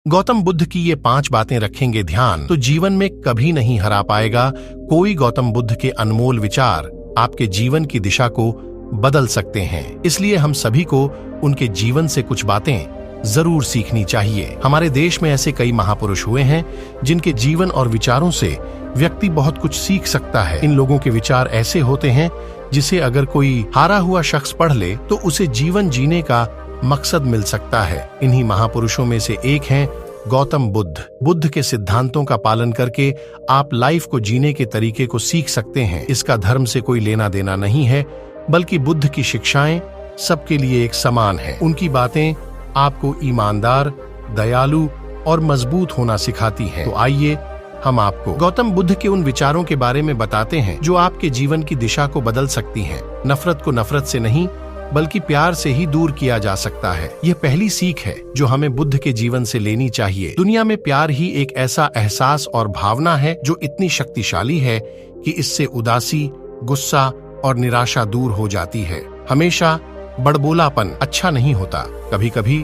गौतम बुद्ध की ये 5 बातें रखेंगे ध्यान तो जीवन में कभी नहीं हरा पाएगा कोई। गौतम बुद्ध के अनमोल विचार आपके जीवन की दिशा को बदल सकते हैं, इसलिए हम सभी को उनके जीवन से कुछ बातें जरूर सीखनी चाहिए। हमारे देश में ऐसे कई महापुरुष हुए हैं जिनके जीवन और विचारों से व्यक्ति बहुत कुछ सीख सकता है। इन लोगों के विचार ऐसे होते हैं जिसे अगर कोई हारा हुआ शख्स पढ़ ले तो उसे जीवन जीने का मकसद मिल सकता है। इन्हीं महापुरुषों में से एक हैं गौतम बुद्ध। बुद्ध के सिद्धांतों का पालन करके आप लाइफ को जीने के तरीके को सीख सकते हैं। इसका धर्म से कोई लेना देना नहीं है, बल्कि बुद्ध की शिक्षाएं सबके लिए एक समान है। उनकी बातें आपको ईमानदार, दयालु और मजबूत होना सिखाती हैं। तो आइए हम आपको गौतम बुद्ध के उन विचारों के बारे में बताते हैं जो आपके जीवन की दिशा को बदल सकती हैं। नफरत को नफरत से नहीं बल्कि प्यार से ही दूर किया जा सकता है। यह पहली सीख है जो हमें बुद्ध के जीवन से लेनी चाहिए। दुनिया में प्यार ही एक ऐसा एहसास और भावना है जो इतनी शक्तिशाली है कि इससे उदासी, गुस्सा और निराशा दूर हो जाती है। हमेशा बड़बोलापन अच्छा नहीं होता, कभी कभी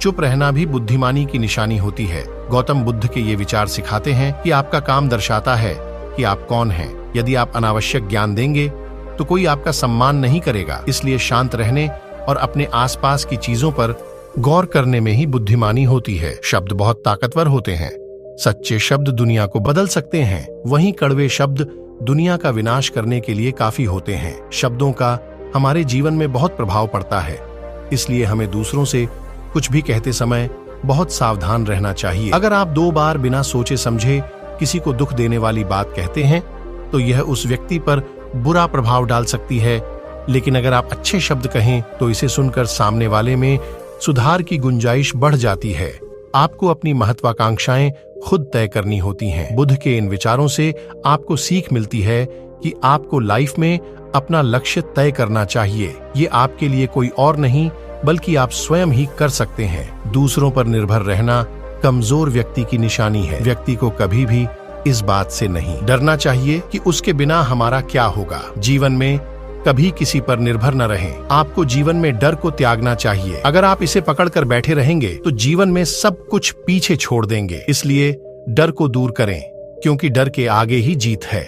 चुप रहना भी बुद्धिमानी की निशानी होती है। गौतम बुद्ध के ये विचार सिखाते हैं कि आपका काम दर्शाता है कि आप कौन हैं। यदि आप अनावश्यक ज्ञान देंगे तो कोई आपका सम्मान नहीं करेगा, इसलिए शांत रहने और अपने आसपास की चीजों पर गौर करने में ही बुद्धिमानी होती है। शब्द बहुत ताकतवर होते हैं। सच्चे शब्द दुनिया को बदल सकते हैं, वहीं कड़वे शब्द दुनिया का विनाश करने के लिए काफी होते हैं। शब्दों का हमारे जीवन में बहुत प्रभाव पड़ता है, इसलिए हमें दूसरों से कुछ भी कहते समय बहुत सावधान रहना चाहिए। अगर आप 2 बार बिना सोचे समझे किसी को दुख देने वाली बात कहते हैं तो यह उस व्यक्ति पर बुरा प्रभाव डाल सकती है, लेकिन अगर आप अच्छे शब्द कहें तो इसे सुनकर सामने वाले में सुधार की गुंजाइश बढ़ जाती है। आपको अपनी महत्वाकांक्षाएं खुद तय करनी होती हैं। बुद्ध के इन विचारों से आपको सीख मिलती है कि आपको लाइफ में अपना लक्ष्य तय करना चाहिए। ये आपके लिए कोई और नहीं बल्कि आप स्वयं ही कर सकते हैं। दूसरों पर निर्भर रहना कमजोर व्यक्ति की निशानी है। व्यक्ति को कभी भी इस बात से नहीं डरना चाहिए कि उसके बिना हमारा क्या होगा। जीवन में कभी किसी पर निर्भर न रहें। आपको जीवन में डर को त्यागना चाहिए। अगर आप इसे पकड़कर बैठे रहेंगे तो जीवन में सब कुछ पीछे छोड़ देंगे। इसलिए डर को दूर करें, क्योंकि डर के आगे ही जीत है।